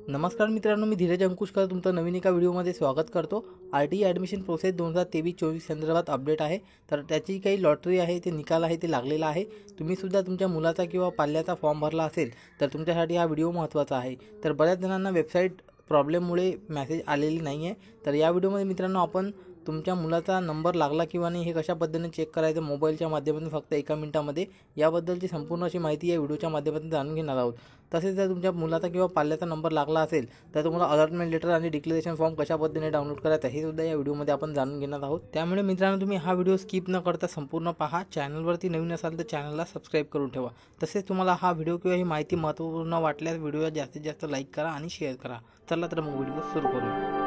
नमस्कार मित्रांनो, मी धीरज अंकुशकर तुमचं नवीन एका व्हिडिओमध्ये स्वागत करतो। RTE ॲडमिशन प्रोसेस 2023-24 संदर्भात अपडेट आहे। तर त्याची काही लॉटरी आहे, ते निकाल आहे, ते लागलेला आहे। तुम्ही सुद्धा तुमच्या मुलाचा किंवा पाल्याचा फॉर्म भरला असेल तर तुमच्यासाठी हा व्हिडिओ महत्त्वाचा आहे। तर बऱ्याच जणांना वेबसाईट प्रॉब्लेममुळे मेसेज आलेली नाही आहे। तर या व्हिडिओमध्ये मित्रांनो आपण तुमच्या मुलाचा नंबर लागला किंवा नाही हे कशा पद्धतीने चेक करायचं मोबाईलच्या माध्यमातून फक्त 1 मिनिटामध्ये याबद्दलची संपूर्ण अशी माहिती या व्हिडिओच्या माध्यमातून जाणून घेणार आहोत। तसेच जर तुमच्या मुलाचा किंवा पाल्याचा नंबर लागला असेल तर तुम्हाला अलॉटमेंट लेटर आणि डिक्लेरेशन फॉर्म कशा पद्धतीने डाउनलोड करायचा हे सुद्धा या व्हिडिओमध्ये आपण जाणून घेणार आहोत। त्यामुळे मित्रांनो तुम्ही हा व्हिडिओ स्किप न करता संपूर्ण पहा। चॅनलवरती नवीन असाल तर चॅनलला सबस्क्राइब करून ठेवा। तसेच तुम्हाला हा व्हिडिओ किंवा ही माहिती महत्त्वपूर्ण वाटल्यास व्हिडिओला जास्तीत जास्त लाईक करा आणि शेअर करा। चला तर मग व्हिडिओ सुरू करूया।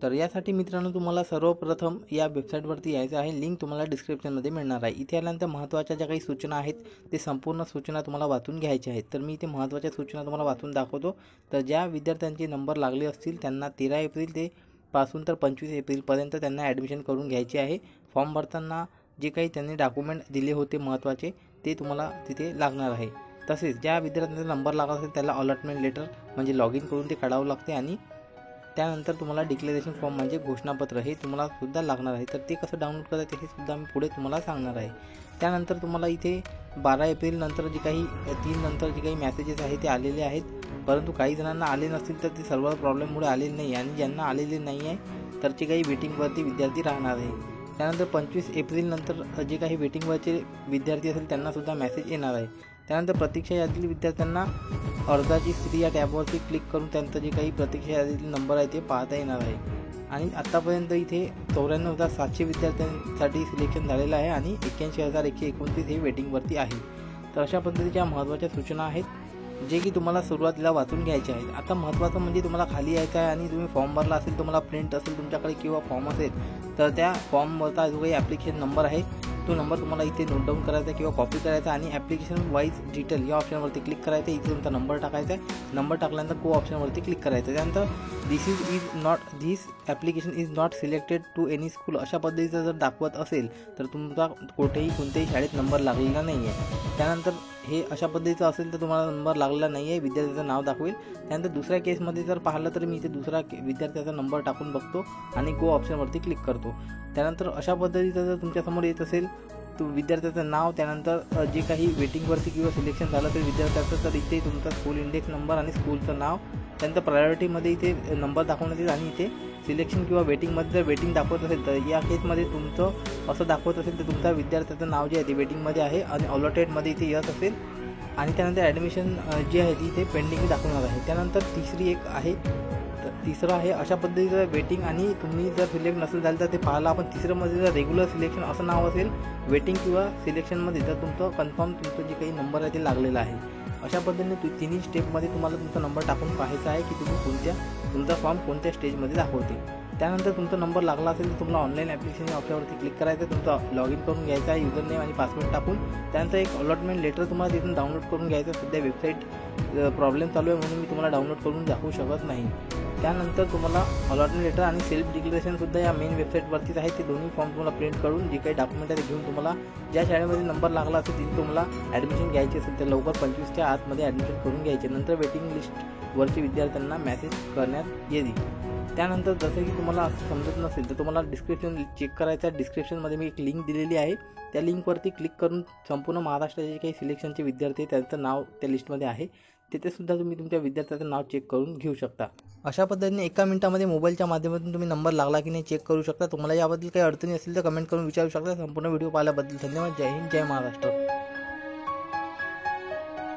तर यासाठी मित्रांनो तुम्हाला सर्वप्रथम या वेबसाईटवरती यायचं आहे। लिंक तुम्हाला डिस्क्रिप्शनमध्ये मिळणार आहे। इथे आल्यानंतर महत्त्वाच्या ज्या काही सूचना आहेत ते संपूर्ण सूचना तुम्हाला वाचून घ्यायच्या आहेत। तर मी इथे महत्त्वाच्या सूचना तुम्हाला वाचून दाखवतो। तर ज्या विद्यार्थ्यांचे नंबर लागले असतील त्यांना 13 एप्रिल ते पासून तर 25 एप्रिलपर्यंत त्यांना ॲडमिशन करून घ्यायचे आहे। फॉर्म भरताना जे काही त्यांनी डॉक्युमेंट दिले होते महत्त्वाचे ते तुम्हाला तिथे लागणार आहे। तसेच ज्या विद्यार्थ्यांचा नंबर लागला असेल त्याला अलॉटमेंट लेटर म्हणजे लॉग इन करून ते काढावं लागते आणि त्यानंतर तुम्हाला डिक्लेरेशन फॉर्म म्हणजे घोषणापत्र हे तुम्हाला सुद्धा लागणार आहे। तर ते कसं डाउनलोड करायचं हे सुद्धा मी पुढे तुम्हाला सांगणार आहे। त्यानंतर तुम्हाला इथे 12 एप्रिल नंतर जे काही 3 नंतर जे काही मेसेजेस आहेत ते आलेले आहेत, परंतु काही जणांना आले नसतील तर ते सर्व्हर प्रॉब्लेममुळे आलेले नाही आणि ज्यांना आलेले नाही आहे तर ते काही वेटिंगवरती विद्यार्थी राहणार आहे। त्यानंतर 25 एप्रिल नंतर जे काही वेटिंगवरचे विद्यार्थी असेल त्यांना सुद्धा मेसेज येणार आहे। त्यानंतर प्रतीक्षा यादीतील विद्यार्थ्यांना अर्जाची स्थिती या टॅबवरती क्लिक करून त्यांचं जे काही प्रतीक्षा यादीतील नंबर आहे ते पाहता येणार आहे। आणि आत्तापर्यंत इथे 94,700 विद्यार्थ्यांसाठी सिलेक्शन झालेलं आहे आणि 81,129 हे वेटिंगवरती आहे। तर अशा पद्धतीच्या महत्त्वाच्या सूचना आहेत जे की तुम्हाला सुरुवातीला वाचून घ्यायचे आहेत। आता महत्त्वाचं म्हणजे तुम्हाला खाली यायचं आहे आणि तुम्ही फॉर्म भरला असेल, तुम्हाला प्रिंट असेल तुमच्याकडे किंवा फॉर्म असेल तर त्या फॉर्मवरचा जो काही ॲप्लिकेशन नंबर आहे तो नंबर तुम्हाला इथे नोट डाऊन करायचा किंवा कॉपी करायचा आणि ॲप्लिकेशन वाईज डिटेल या ऑप्शनवरती क्लिक करायचं। इथे तुमचा नंबर टाकायचा आहे। नंबर टाकल्यानंतर को ऑप्शनवरती क्लिक करायचं। त्यानंतर this application is not selected to any school अशा पद्धतीचं जर दाखवत असेल तर तुमचा कोणत्याही शाळेत नंबर लागलेला नाही आहे। त्यानंतर हे अशा पद्धतीचं असेल तर तुम्हाला नंबर लागलेला नाही आहे, विद्यार्थ्याचं नाव दाखवेल। त्यानंतर दुसऱ्या केसमध्ये जर पाहिलं तर मी इथे दुसरा विद्यार्थ्याचा नंबर टाकून बघतो आणि गो ऑप्शनवरती क्लिक करतो। त्यानंतर अशा पद्धतीचं जर तुमच्यासमोर येत असेल तो विद्यार्थ्याचं नाव, त्यानंतर जे काही वेटिंगवरती किंवा सिलेक्शन झालं तर विद्यार्थ्याचं तर इथे तुमचा स्कूल इंडेक्स नंबर आणि स्कूलचं नाव, त्यानंतर प्रायोरिटीमध्ये इथे नंबर दाखवण्यात येईल आणि इथे सिलेक्शन किंवा वेटिंगमध्ये जर वेटिंग दाखवत असेल तर या केसमध्ये तुमचं असं दाखवत असेल तर तुमच्या विद्यार्थ्याचं नाव जे आहे ते वेटिंगमध्ये आहे आणि अलॉटेडमध्ये इथे यस असेल आणि त्यानंतर ॲडमिशन जे आहे ती इथे पेंडिंग दाखवणार आहे। त्यानंतर तिसरं आहे अशा पद्धतीचं वेटिंग आणि तुम्ही जर सिलेक्ट नसेल झालं तर ते पाहायला आपण तिसरंमध्ये जर रेग्युलर सिलेक्शन असं नाव असेल वेटिंग किंवा सिलेक्शनमध्ये तर तुमचं कन्फर्म तुमचं जे काही नंबर आहे ते लागलेला आहे। अशा पद्धतीने तिन्ही स्टेपमध्ये तुम्हाला तुमचा नंबर टाकून पाहायचा आहे की तुमचा फॉर्म कोणत्या स्टेजमध्ये दाखवते। त्यानंतर तुमचा नंबर लागला असेल तर तुम्हाला ऑनलाईन ॲप्लिकेशन ऑप्शनवरती क्लिक करायचं, तुमचा लॉग इन करून घ्यायचा आहे युजर नेम आणि पासवर्ड टाकून। त्यानंतर एक अलॉटमेंट लेटर तुम्हाला तिथून डाउनलोड करून घ्यायचं। सध्या वेबसाईट प्रॉब्लेम चालू आहे म्हणून मी तुम्हाला डाउनलोड करून दाखवू शकत नाही। त्यानंतर तुम्हाला अलॉटमेंट लेटर आणि सेल्फ डिक्लेरेशनसुद्धा या मेन वेबसाईटवरतीच आहे। ते दोन्ही फॉर्म तुम्हाला प्रिंट करून जे काही डॉक्युमेंट आहे ते घेऊन तुम्हाला ज्या शाळेमध्ये नंबर लागला असेल तिथे तुम्हाला ॲडमिशन घ्यायचे असेल तर लवकर 25च्या आतमध्ये ॲडमिशन करून घ्यायचे। नंतर वेटिंग लिस्टवरची विद्यार्थ्यांना मेसेज करण्यात येईल। त्यानंतर जसं की तुम्हाला असं समजत नसेल तर तुम्हाला डिस्क्रिप्शन चेक करायचं आहे। डिस्क्रिप्शनमध्ये मी एक लिंक दिलेली आहे, त्या लिंकवरती क्लिक करून संपूर्ण महाराष्ट्राचे जे काही सिलेक्शनचे विद्यार्थी त्यांचं नाव त्या लिस्टमध्ये आहे तिथे सुद्धा तुम्ही तुमच्या विद्यार्थ्याचं नाव चेक करून घेऊ शकता। अशा पद्धतीने 1 मिनिटामध्ये मोबाईलच्या माध्यमातून तुम्ही नंबर लागला की नाही चेक करू शकता। तुम्हाला याबद्दल काही अडचणी असतील तर कमेंट करून विचारू शकता। संपूर्ण व्हिडिओ पाहिल्याबद्दल धन्यवाद। जय हिंद, जय महाराष्ट्र।